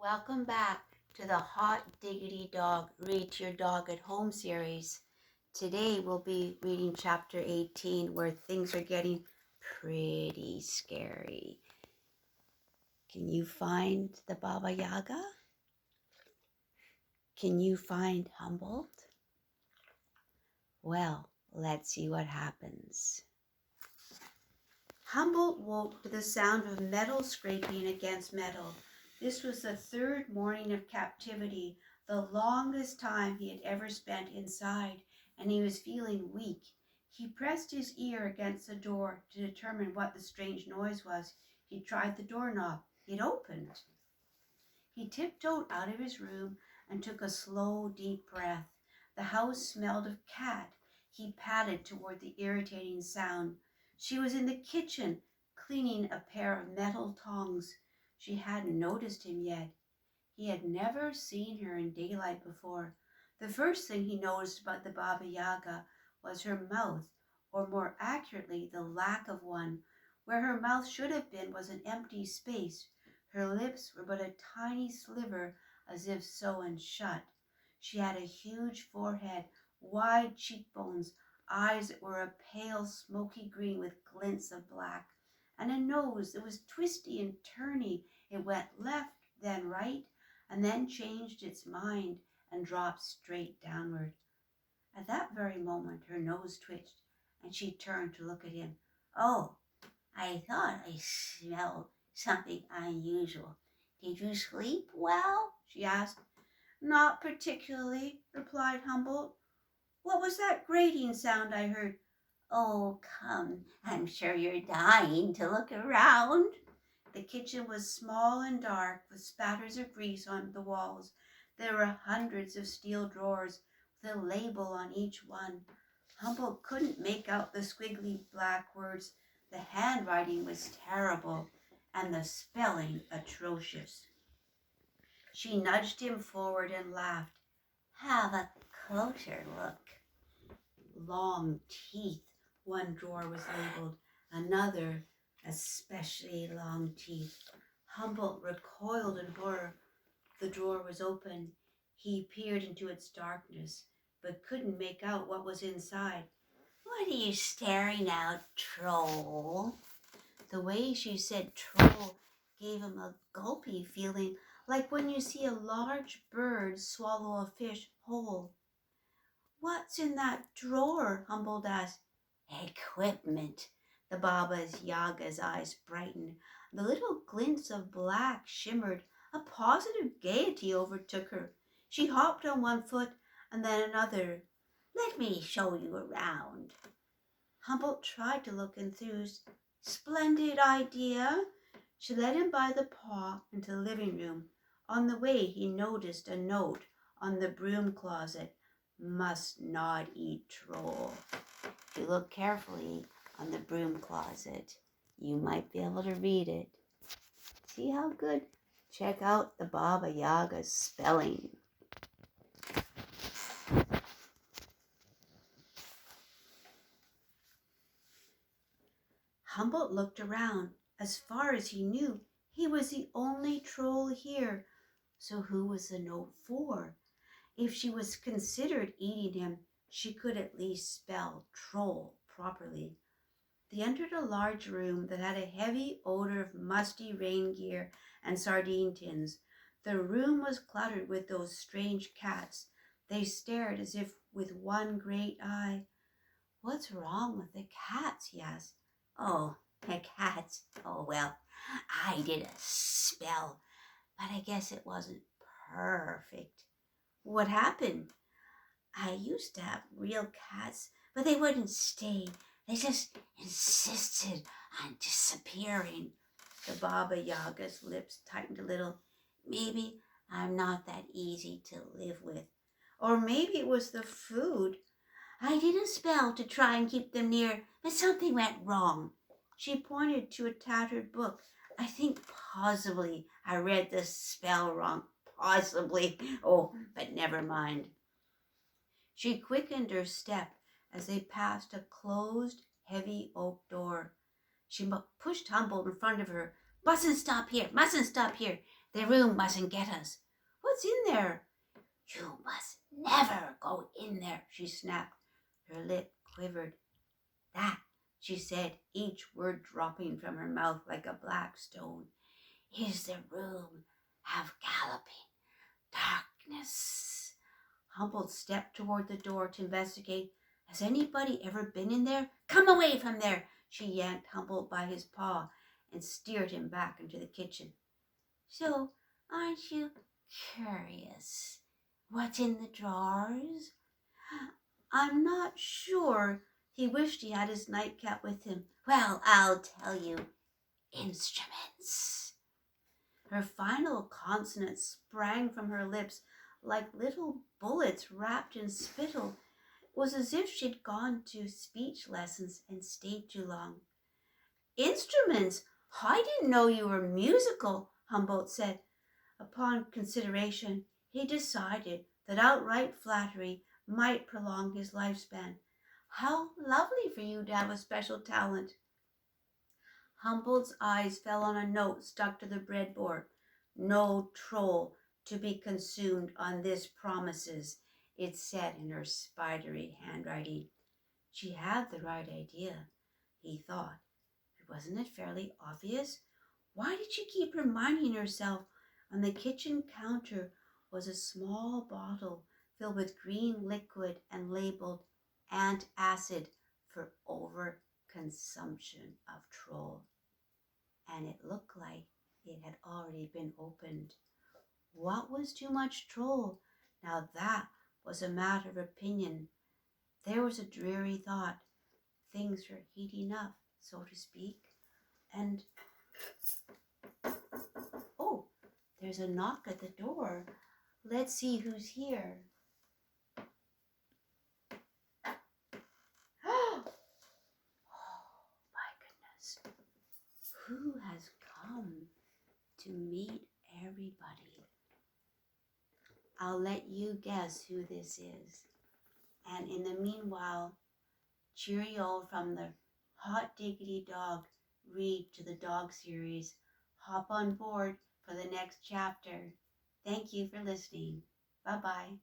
Welcome back to the Hot Diggity Dog Read to Your Dog at Home series. Today we'll be reading chapter 18 where things are getting pretty scary. Can you find the Babayaga? Can you find Humboldt? Well, let's see what happens. Humboldt woke to the sound of metal scraping against metal. This was the third morning of captivity, the longest time he had ever spent inside, and he was feeling weak. He pressed his ear against the door to determine what the strange noise was. He tried the doorknob. It opened. He tiptoed out of his room and took a slow, deep breath. The house smelled of cat. He padded toward the irritating sound. She was in the kitchen, cleaning a pair of metal tongs. She hadn't noticed him yet. He had never seen her in daylight before. The first thing he noticed about the Baba Yaga was her mouth, or more accurately, the lack of one. Where her mouth should have been was an empty space. Her lips were but a tiny sliver, as if sewn shut. She had a huge forehead, wide cheekbones, eyes that were a pale smoky green with glints of black, and a nose that was twisty and turny. It went left, then right, and then changed its mind and dropped straight downward. At that very moment her nose twitched, and she turned to look at him. "Oh, I thought I smelled something unusual. Did you sleep well?" she asked. "Not particularly," replied Humboldt. "What was that grating sound I heard?" "Oh, come, I'm sure you're dying to look around." The kitchen was small and dark, with spatters of grease on the walls. There were hundreds of steel drawers, with a label on each one. Humboldt couldn't make out the squiggly black words. The handwriting was terrible, and the spelling atrocious. She nudged him forward and laughed. "Have a closer look." Long teeth. One drawer was labeled, another especially long teeth. Humboldt recoiled in horror. The drawer was open. He peered into its darkness, but couldn't make out what was inside. "What are you staring at, troll?" The way she said troll gave him a gulpy feeling, like when you see a large bird swallow a fish whole. "What's in that drawer?" Humboldt asked. "Equipment." The Baba Yaga's eyes brightened. The little glints of black shimmered. A positive gaiety overtook her. She hopped on one foot and then another. "Let me show you around." Humboldt tried to look enthused. "Splendid idea." She led him by the paw into the living room. On the way he noticed a note on the broom closet. "Must not eat troll." If you look carefully on the broom closet, you might be able to read it. See how good? Check out the Baba Yaga's spelling. Humboldt looked around. As far as he knew, he was the only troll here. So who was the note for? If she was considered eating him, she could at least spell troll properly. They entered a large room that had a heavy odor of musty rain gear and sardine tins. The room was cluttered with those strange cats. They stared as if with one great eye. "What's wrong with the cats?" he asked. "Oh, the cats. Oh, well, I did a spell, but I guess it wasn't perfect." "What happened?" "I used to have real cats, but they wouldn't stay. They just insisted on disappearing." The Baba Yaga's lips tightened a little. "Maybe I'm not that easy to live with. Or maybe it was the food. I did a spell to try and keep them near, but something went wrong." She pointed to a tattered book. "I think possibly I read the spell wrong. Possibly. Oh, but never mind." She quickened her step as they passed a closed, heavy oak door. She pushed Humboldt in front of her. Mustn't stop here. The room mustn't get us. What's in there? You must never go in there, she snapped. Her lip quivered. That, she said, each word dropping from her mouth like a black stone, is the room of galloping darkness. Humboldt stepped toward the door to investigate. Has anybody ever been in there? Come away from there! She yanked Humboldt by his paw and steered him back into the kitchen. So, aren't you curious what's in the drawers? I'm not sure. He wished he had his nightcap with him. Well, I'll tell you. Instruments. Her final consonants sprang from her lips like little bullets wrapped in spittle. It was as if she'd gone to speech lessons and stayed too long. Instruments? I didn't know you were musical, Humboldt said. Upon consideration, he decided that outright flattery might prolong his lifespan. How lovely for you to have a special talent. Humboldt's eyes fell on a note stuck to the breadboard. No troll to be consumed on this promises, it said in her spidery handwriting. She had the right idea, he thought. Wasn't it fairly obvious? Why did she keep reminding herself? On the kitchen counter was a small bottle filled with green liquid and labeled antacid for overconsumption of troll. And it looked like it had already been opened. What was too much troll? Now that was a matter of opinion. There was a dreary thought. Things were heating up, so to speak. And, oh, there's a knock at the door. Let's see who's here. Oh, my goodness. Who has come to meet everybody? I'll let you guess who this is. And in the meanwhile, cheerio from the Hot Diggity Dog Read to the Dog series. Hop on board for the next chapter. Thank you for listening. Bye-bye.